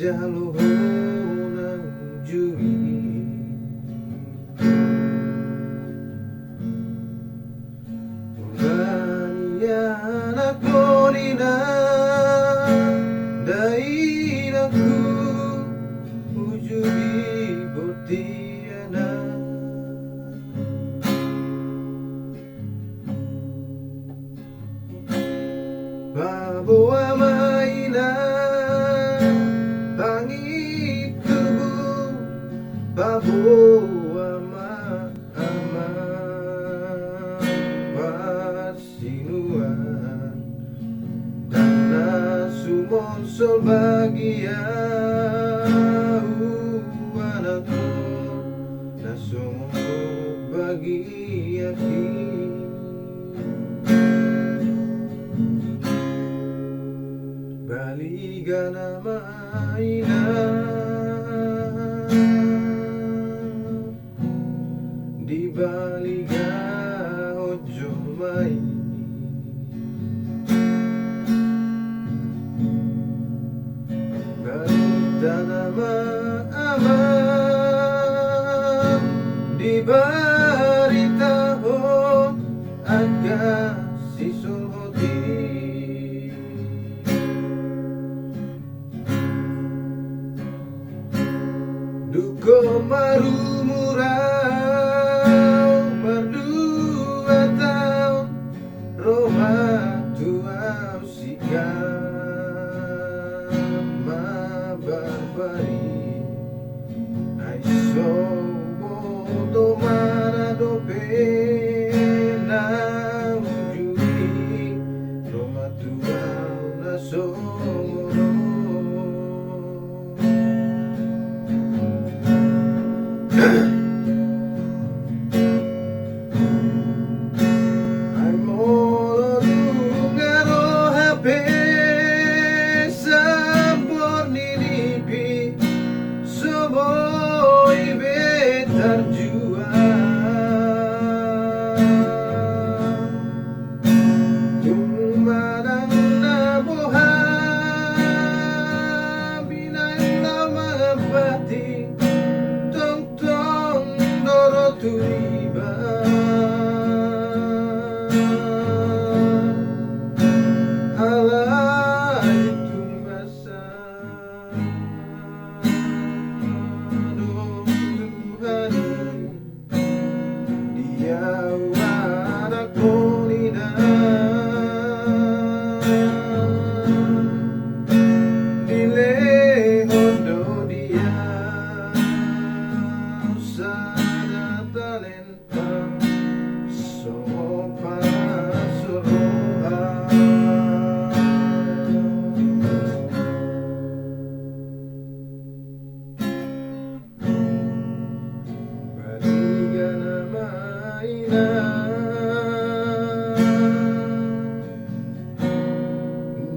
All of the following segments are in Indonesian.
jalur juri Banian ako nina Dain aku ujuri botiana Bawa mainan pangit tubuh bawa ama pasinuan dana sumonsol bagia anakku nasungguh bagia baliga na mainan di baliga ojo mai balita nama aman di baritaho agak sisul Duko marumurau berdua tahun Roma tua usika ma barbari Aiso bodo mana dope na ujuri Roma tua naso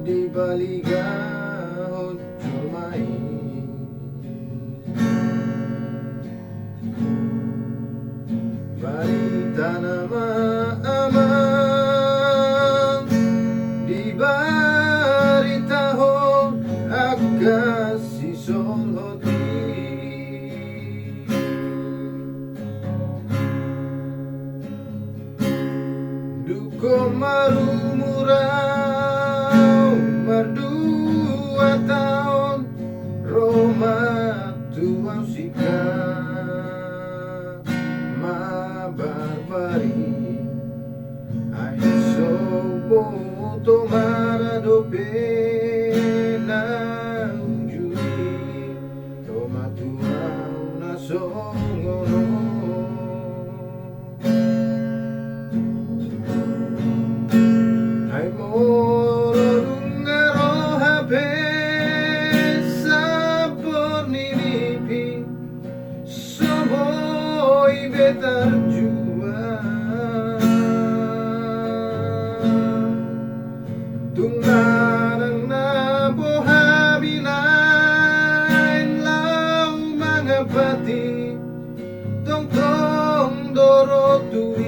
di baliga ojo mai barita nama aman di baritaho agak sisol hoti duko marumurau berdua tahun Roma tua usika ma barbari Aiso boto mara dope na ujuri Roma tua nasongono Ay moro dungaro hape sabor nilipi Soboy betar jua Tungarang na bohabinain lau mga pati Tong tong doro tui